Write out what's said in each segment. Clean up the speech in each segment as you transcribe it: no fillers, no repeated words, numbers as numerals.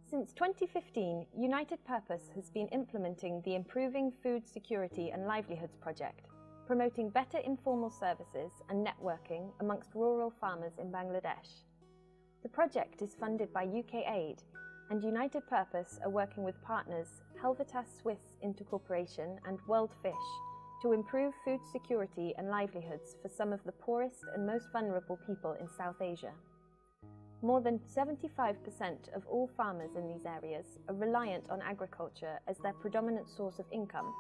Since 2015, United Purpose has been implementing the Improving Food Security and Livelihoods project, promoting better informal services and networking amongst rural farmers in Bangladesh. The project is funded by UK aid, and United Purpose are working with partners Helevetas Swiss Intercooperation and WorldFish to improve food security and livelihoods for some of the poorest and most vulnerable people in South Asia. More than 75% of all farmers in these areas are reliant on agriculture as their predominant source of income.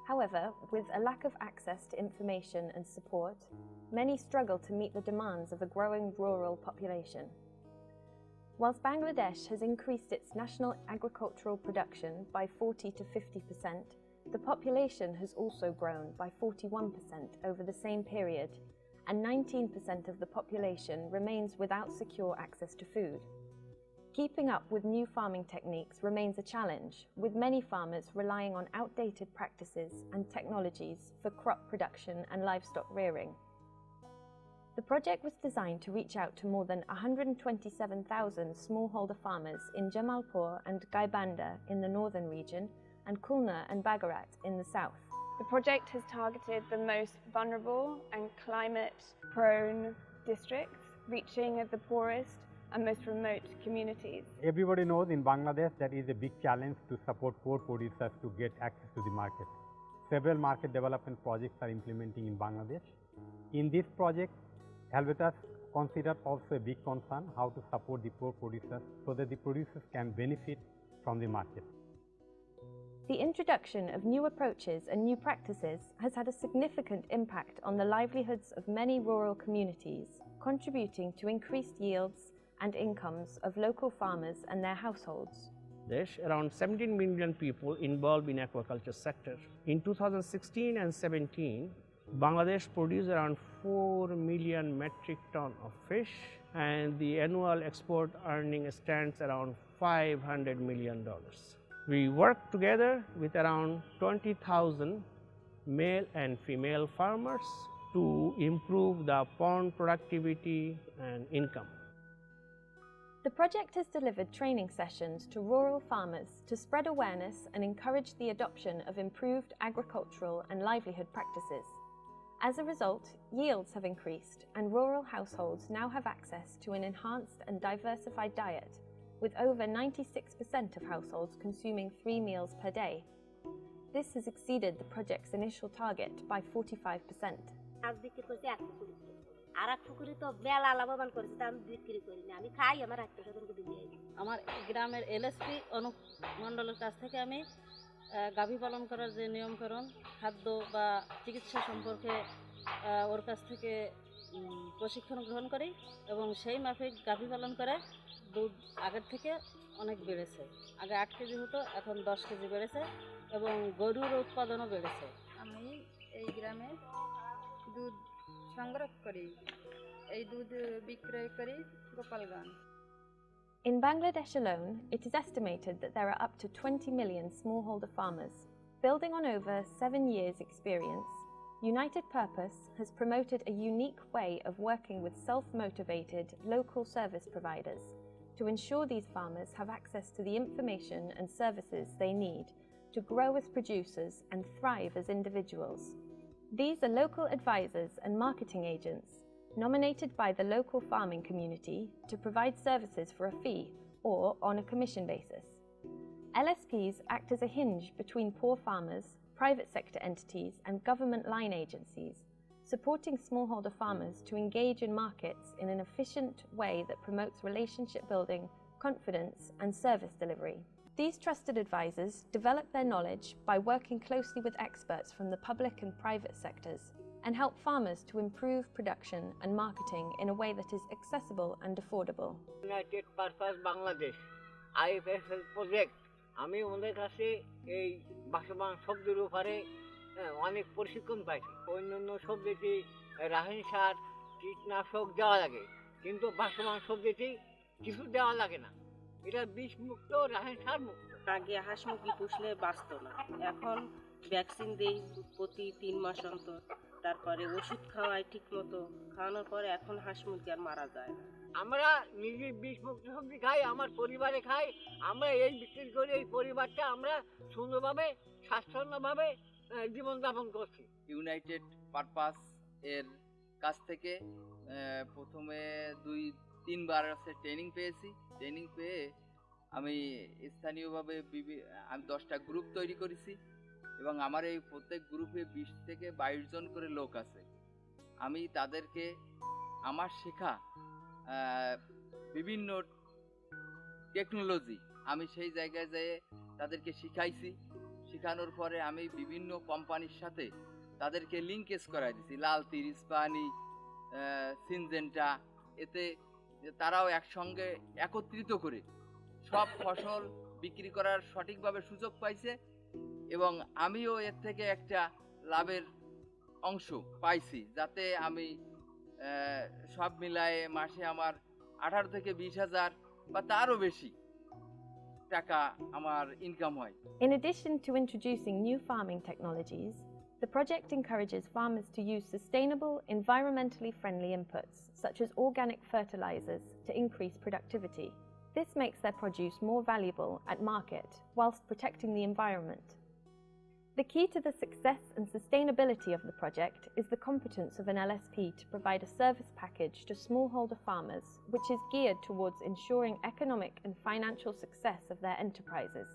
However, with a lack of access to information and support, many struggle to meet the demands of a growing rural population. Whilst Bangladesh has increased its national agricultural production by 40 to 50%, the population has also grown by 41% over the same period, and 19% of the population remains without secure access to food. Keeping up with new farming techniques remains a challenge, with many farmers relying on outdated practices and technologies for crop production and livestock rearing. The project was designed to reach out to more than 127,000 smallholder farmers in Jamalpur and Gaibanda in the northern region and Khulna and Bagarat in the south. The project has targeted the most vulnerable and climate-prone districts, reaching the poorest and most remote communities. Everybody knows in Bangladesh that is a big challenge to support poor producers to get access to the market. Several market development projects are implementing in Bangladesh. In this project, Helevetas considered also a big concern how to support the poor producers so that the producers can benefit from the market. The introduction of new approaches and new practices has had a significant impact on the livelihoods of many rural communities, contributing to increased yields and incomes of local farmers and their households. There's around 17 million people involved in aquaculture sector. In 2016 and 17, Bangladesh produced around 4 million metric ton of fish, and the annual export earning stands around $500 million. We work together with around 20,000 male and female farmers to improve the pond productivity and income. The project has delivered training sessions to rural farmers to spread awareness and encourage the adoption of improved agricultural and livelihood practices. As a result, yields have increased and rural households now have access to an enhanced and diversified diet, with over 96% of households consuming 3 meals per day. This has exceeded the project's initial target by 45%. আমার গ্রামের LSP Anup মণ্ডলের কাছ থেকে আমি গাভী পালন করার যে নিয়মকরণ খাদ্য বা চিকিৎসা সম্পর্কে ওর কাছ থেকে প্রশিক্ষণ গ্রহণ করি এবং সেই মাফিক গাভী পালন করে দুধ আগের থেকে অনেক বেড়েছে। আগে 8 কেজি হতো, এখন 10 কেজি বেড়েছে এবং গরুর উৎপাদনও বেড়েছে। আমি এই গ্রামে দুধ সংগ্রহ করি, এই দুধ বিক্রয় করি Gopalganj. In Bangladesh alone, it is estimated that there are up to 20 million smallholder farmers. Building on over 7 years' experience, United Purpose has promoted a unique way of working with self-motivated local service providers to ensure these farmers have access to the information and services they need to grow as producers and thrive as individuals. These are local advisors and marketing agents, nominated by the local farming community to provide services for a fee or on a commission basis. LSPs act as a hinge between poor farmers, private sector entities and government line agencies, supporting smallholder farmers to engage in markets in an efficient way that promotes relationship building, confidence and service delivery. These trusted advisors develop their knowledge by working closely with experts from the public and private sectors and help farmers to improve production and marketing in a way that is accessible and affordable. United Purpose Bangladesh IFSL project আমি ওদের কাছে এই বাসমান সবজির উপরে অনেক প্রশিক্ষণ পাইছি। অন্যান্য সবজিতে রাসায়নিক সার কীটনাশক দেওয়া লাগে, কিন্তু বাসমান সবজিতে কিছু দেওয়া লাগে না, এটা বিষ মুক্ত রাসায়নিক সার মুক্ত। আগে হাঁস মুরগি পুষলে বাঁচত না, এখন ভ্যাকসিন দেই প্রতি 3 মাস অন্তর, তারপরে ওষুধ খাওয়াই ঠিক মতো, খাওয়ানোর পরে এখন হাঁস মুরগি আর মারা যায় না। আমরা নিজে বিষমুক্ত সবজি খাই, আমার পরিবারে খাই, আমরা এই বিক্রি করে এই পরিবারটা আমরা সুন্দরভাবে স্বাচ্ছন্দ্যভাবে জীবনযাপন করছি। ইউনাইটেড পারপাস এর কাছ থেকে প্রথমে 2-3 বার ট্রেনিং পেয়েছি। ট্রেনিং পেয়ে আমি স্থানীয়ভাবে আমি 10টা গ্রুপ তৈরি করেছি এবং আমার এই প্রত্যেক গ্রুপে 20 থেকে 22 জন করে লোক আছে। আমি তাদেরকে আমার শেখা বিভিন্ন টেকনোলজি আমি সেই জায়গায় যেয়ে তাদেরকে শিখাইছি। শেখানোর পরে আমি বিভিন্ন কোম্পানির সাথে তাদেরকে লিঙ্কেজ করাই দিছি, লালতি, ইস্পাহানি, সিনজেন্টা, এতে তারাও একসঙ্গে একত্রিত করে সব ফসল বিক্রি করার সঠিকভাবে সুযোগ পাইছে এবং আমিও এর থেকে একটা লাভের অংশ পাইছি, যাতে আমি সব মিলায়ে মাসে আমার 18 থেকে 20,000 বা তারও বেশি টাকা আমার ইনকাম হয়। In addition to introducing new farming technologies, the project encourages farmers to use sustainable, environmentally friendly inputs, such as organic fertilizers, to increase productivity. This makes their produce more valuable at market, whilst protecting the environment. The key to the success and sustainability of the project is the competence of an LSP to provide a service package to smallholder farmers, which is geared towards ensuring economic and financial success of their enterprises.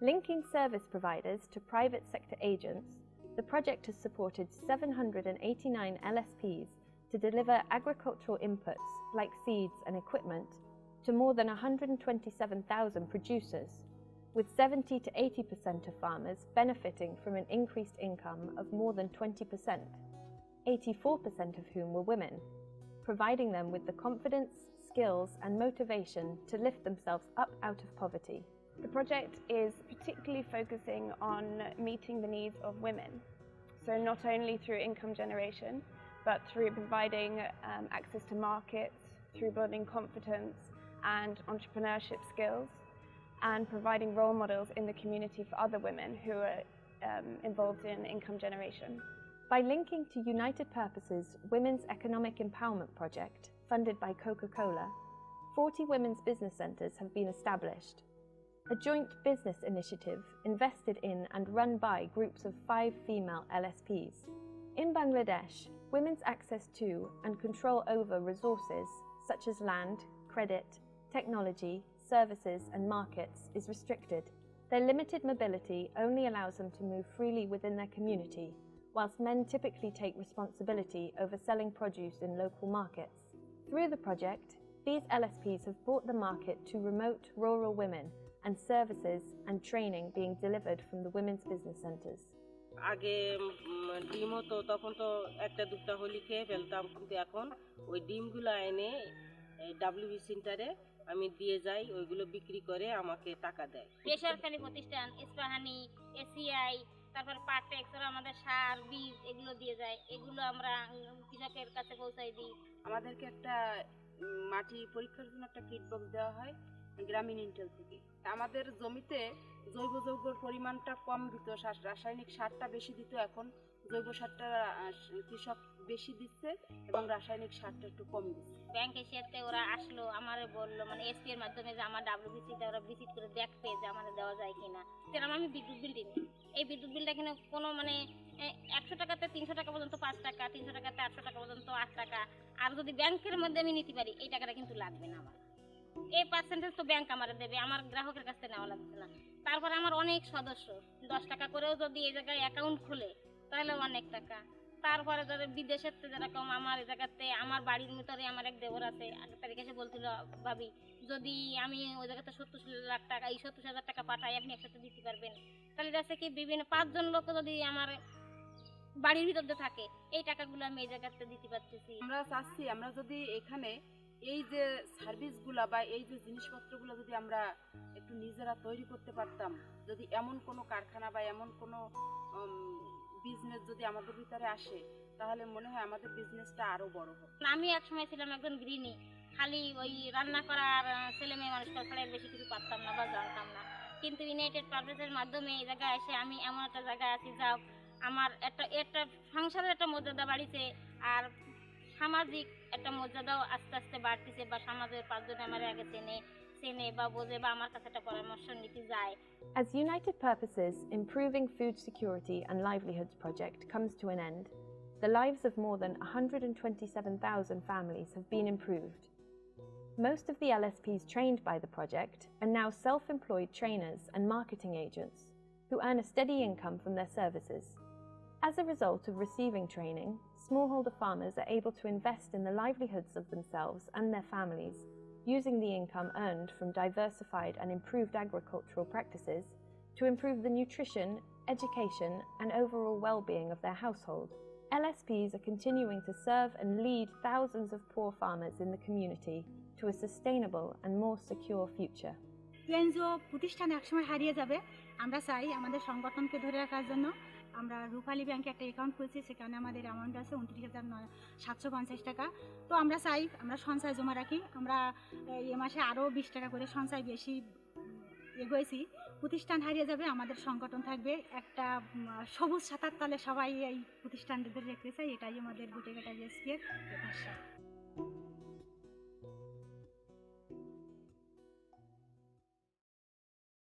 Linking service providers to private sector agents, the project has supported 789 LSPs to deliver agricultural inputs like seeds and equipment to more than 127,000 producers, with 70 to 80% of farmers benefiting from an increased income of more than 20%, 84% of whom were women, providing them with the confidence, skills and motivation to lift themselves up out of poverty. The project is particularly focusing on meeting the needs of women, so not only through income generation, but through providing access to markets, through building confidence and entrepreneurship skills, and providing role models in the community for other women who are involved in income generation. By linking to United Purpose's Women's Economic Empowerment Project, funded by Coca-Cola, 40 women's business centres have been established, a joint business initiative invested in and run by groups of 5 female LSPs. In Bangladesh, women's access to and control over resources such as land, credit, technology, services and markets is restricted. Their limited mobility only allows them to move freely within their community, whilst men typically take responsibility over selling produce in local markets. Through the project, these LSPs have brought the market to remote rural women and services and training being delivered from the women's business centres. আগে ডিম হতো, তখন তো একটা দুটা হলি খেয়ে ফেলতাম, কিন্তু এখন ওই ডিমগুলো এনে WB সেন্টারে আমি দিয়ে যাই, ওইগুলো বিক্রি করে আমাকে টাকা দেয়। বেসরকারি প্রতিষ্ঠান ইস্পাহানি, এসিআই, তারপর পাটেক্স, ওরা আমাদের সার বীজ এগুলো দিয়ে যায়, এগুলো আমরা কৃষকের কাছে পৌঁছাই দিই। আমাদেরকে একটা মাটি পরীক্ষার জন্য একটা কিট বক্স দেওয়া হয় গ্রামীণ ইন্টেল থেকে। আমাদের জমিতে জৈব যৌগের পরিমাণটা কম দিত, রাসায়নিক সারটা বেশি দিত, এখন জৈব সারটা কৃষক বেশি দিচ্ছে এবং রাসায়নিক সারটা একটু কম দিচ্ছে। ব্যাংক এশিয়াতে ওরা আসলো, আমারে বললো মানে এসপি এর মাধ্যমে যে আমার WBCটা ওরা ভিজিট করে দেখবে যে আমাদের দেওয়া যায় কিনা। সেরকম আমি বিদ্যুৎ বিল দিই, এই বিদ্যুৎ বিলটা কিনা কোনো মানে 100 টাকাতে 300 টাকা পর্যন্ত 5 টাকা, 300 টাকাতে 800 টাকা পর্যন্ত 8 টাকা, আর যদি ব্যাংকের মধ্যে আমি নিতে পারি এই টাকাটা কিন্তু লাগবে না আমার। এই পার্সেন্টেজ তো ব্যাংক আমার দেবে, আমার গ্রাহকের কাছ থেকে নেওয়া লাগছে না। তারপরে আমার অনেক সদস্য 10 টাকা করেও যদি এই জায়গায় অ্যাকাউন্ট খুলে তাহলে অনেক টাকা। তারপরে যারা বিদেশের যেরকম আমার এই জায়গাতে আমার বাড়ির ভিতরে আমার এক দেবর আছে, আগের তারিখে এসে বলছিল ভাবি যদি আমি ওই জায়গাতে 70 লাখ টাকা, এই 70,000 টাকা পাঠাই আপনি একসাথে দিতে পারবেন, তাহলে যাচ্ছে কি বিভিন্ন 5 জন লোক যদি আমার বাড়ির ভিতরে থাকে এই টাকাগুলো আমি এই জায়গাতে দিতে পারতেছি। আমরা চাচ্ছি আমরা যদি এখানে এই যে সার্ভিসগুলো বা এই যে জিনিসপত্রগুলো যদি আমরা একটু নিজেরা তৈরি করতে পারতাম, যদি এমন কোনো কারখানা বা এমন কোনো বিজনেস যদি আমাদের ভিতরে আসে, তাহলে মনে হয় আমাদের বিজনেসটা আরো বড় হবে। আমি একসময় ছিলাম একজন গৃহিণী, খালি ওই রান্না করার ছেলে মেয়ে মানুষ করা ছাড়া বেশি কিছু পারতাম না বা জানতাম না, কিন্তু ইউনাইটেড পারপাসের মাধ্যমে এই জায়গায় এসে আমি এমন একটা জায়গায় আছি যা আমার একটা সংসারের একটা মর্যাদা বাড়িছে, আর সামাজিক একটা মর্যাদাও আস্তে আস্তে বাড়তেছে, বা সমাজের পাঁচজন আমার আগে চেনে বা বোঝে বা আমার কাছে একটা পরামর্শ নিতে যায়। As United Purpose's Improving Food Security and Livelihoods project comes to an end, the lives of more than 127,000 families have been improved. Most of the LSPs trained by the project are now self-employed trainers and marketing agents who earn a steady income from their services. As a result of receiving training, smallholder farmers are able to invest in the livelihoods of themselves and their families, using the income earned from diversified and improved agricultural practices to improve the nutrition, education, and overall well-being of their household. LSPs are continuing to serve and lead thousands of poor farmers in the community to a sustainable and more secure future. NGO প্রতিষ্ঠান একসময় হারিয়ে যাবে, আমরা চাই আমাদের সংগঠনকে ধরে রাখার জন্য আমরা রূপালী ব্যাংকে একটা অ্যাকাউন্ট খুলেছি, সেখানে আমাদের অ্যামাউন্ট আছে 29,750 টাকা। তো আমরা চাই আমরা সঞ্চয় জমা রাখি, আমরা এ মাসে আরও 20 টাকা করে সঞ্চয় বেশি এগোয়েছি। প্রতিষ্ঠান হারিয়ে যাবে, আমাদের সংগঠন থাকবে, একটা সবুজ ছাতার তলে সবাই এই প্রতিষ্ঠানদের রেখে চাই, এটাই আমাদের গুটেঘাটা এলএসপি এর প্রত্যাশা।